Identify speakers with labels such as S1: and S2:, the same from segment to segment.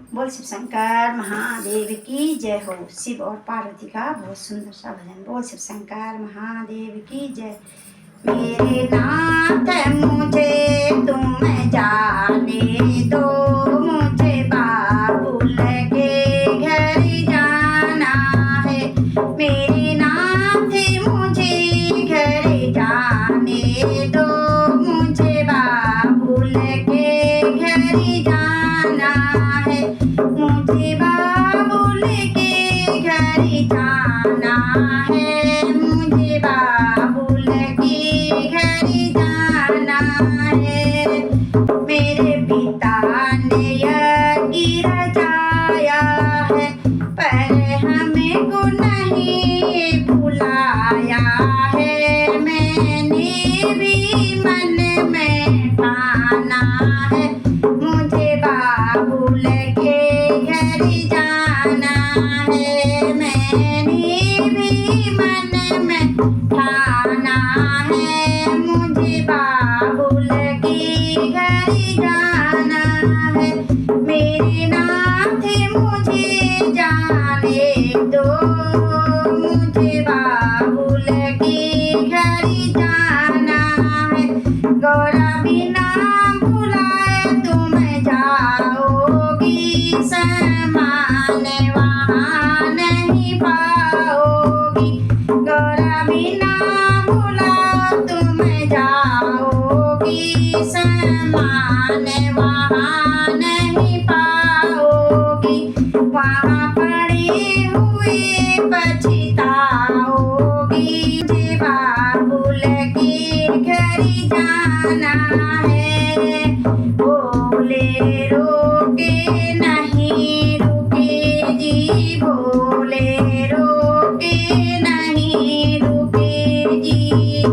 S1: बोल शिव शंकर महादेव की जय हो। शिव और पार्वती का बहुत सुंदर सा भजन। बोल शिव शंकर महादेव की जय। मेरे नाथ मुझे तुम जाने दो, मुझे बाबुल के घर जाना है। मेरे नाथ मुझे घर जाने दो, मुझे बाबुल के घर जाना है। मुझे बाबुल के घर जाना है, मुझे बाबुल के घर जाना है। मेरे पिता ने यज्ञ रचाया है, पर हमको नहीं बुलाया है। मैंने भी मन में ठाना है, मुझे बाबुल के घर जाना है। मैंने भी मन में ठाना है, मुझे बाबुल के घर जाना है। मेरे नाथ मुझे जाने दो, मुझे बाबुल के घर जाना है। गौरा बिना बुलाए तुम जाओगी, समान वहाँ नहीं पाओगी। गौरा बिना बुलाओ तुम जाओगी, समान वहाँ नहीं पाओगी। वहाँ पड़े हुए पछताओगी, मुझे बाबुल के घर जाना है। भोले रोके नहीं रुके जी, भोले रोके नहीं रुके जी।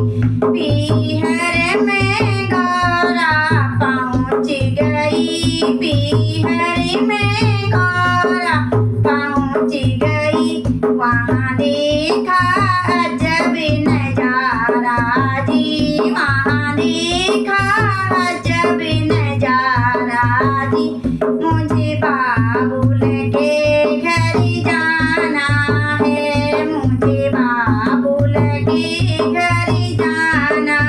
S1: पीहर में गौरा पहुँच गई, पीहर में गौरा पहुँच गई। वहाँ देखा अजब नजारा जी, वहाँ देखा अजब नजारा जी। मुझे बाबुल के घर जाना है, मुझे बाबुल के घर जाना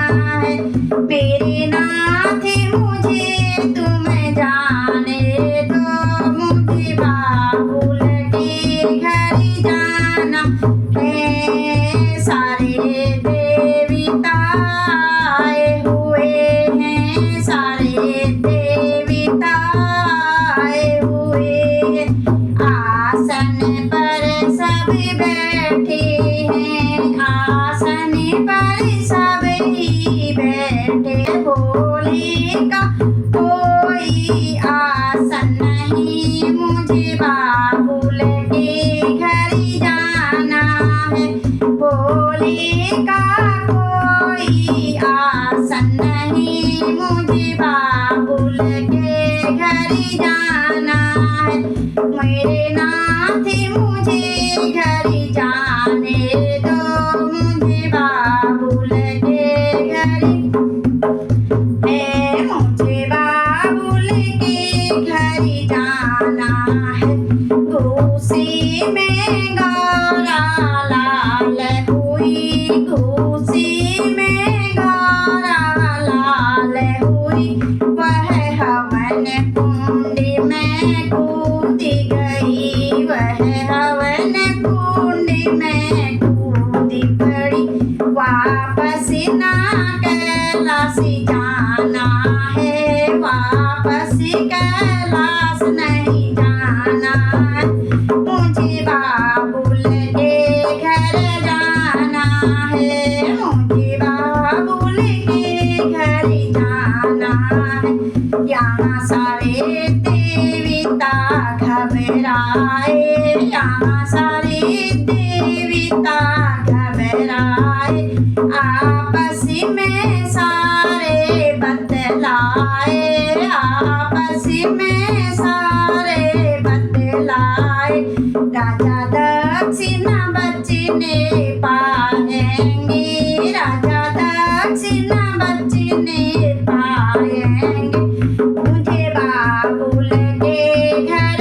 S1: है। मेरे नाथ मुझे तुम जाने दो, मुझे बाबुल के घर जाना है। सारे देवता आए हुए हैं, सारे देवता आए हुए हैं। आसन पर सब बैठे हैं, आसन पर सब ही बैठे। भोले का कोई आसन नहीं, मुझे बाबुल के घर जाना है। भोले का कोई आसन नहीं, मुझे बाबुल के घर जाना है। मेरे नाथ मुझे घर जाने दो, मुझे बाबुल के घर है, मुझे बाबुल के घर जाना है। खुशी में गौरा लाल हुई, खुशी में गौरा लाल हुई। वह हवन कुंड में कूद गई, वह हवन कुंड में कूद पड़ी। वापस ना कैलाश जाना है, वापस कैलाश नहीं जाना है। मुझे बाबुल के घर जाना है, मुझे बाबुल के घर जाना है। यहाँ सारे देवता घबराए, यहाँ सारे देवता घबराए। आपस में सारे बतलाए, आपस में सारे बतलाए। राजा दक्षिणा बचने पाएंगे, राजा दक्षिणा बचने पाएंगे। मुझे बाबुल के घर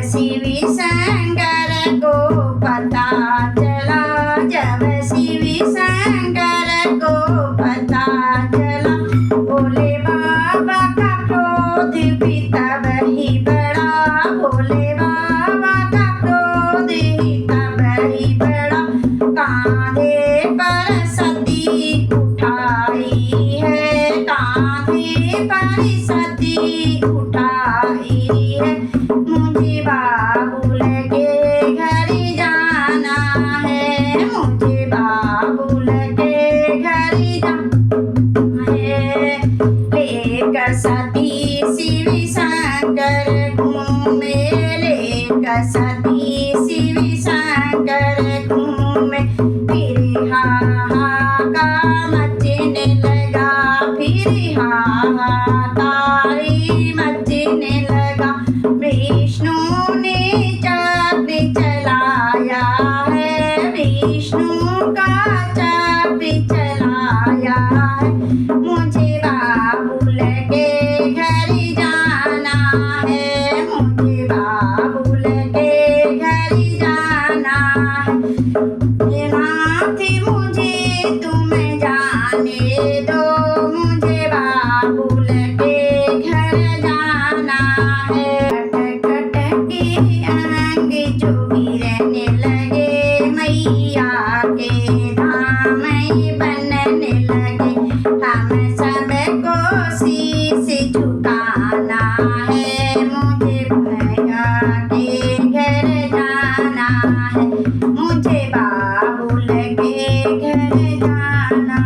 S1: शिव शंकर को पता चला, जब शिव शंकर को पता चला, भोले बाबा का क्रोध भी तब ही बढ़ा, भोले बाबा का क्रोध ही तब ही बढ़ा। कांधे पर सती उठाई है, कांधे पर सती उठाई है, मुझे बाबुल के घर जाना है, मुझे बाबुल के घर जाना है। लेकर सती शिव शंकर घूमे, लेकर सती शिव शंकर घूमे, फिर हाहाकार मचने लगा, फिर हाहाकार मचने लगा। विष्णु ने चक्र चलाया है, विष्णु का चक्र चलाया है, मुझे बाबुल के घर जाना है, मुझे बाबुल के घर जाना है। नाथ मुझे तुम जाने दो, मुझे बाबुल के घर जाना है। खटखट के अंग चुभिरने लगे, मैया के धाम बनने लगे, हम सबको शीश झुकाना है, मुझे भैया के घर जाना है, मुझे बाबुल के घर जाना।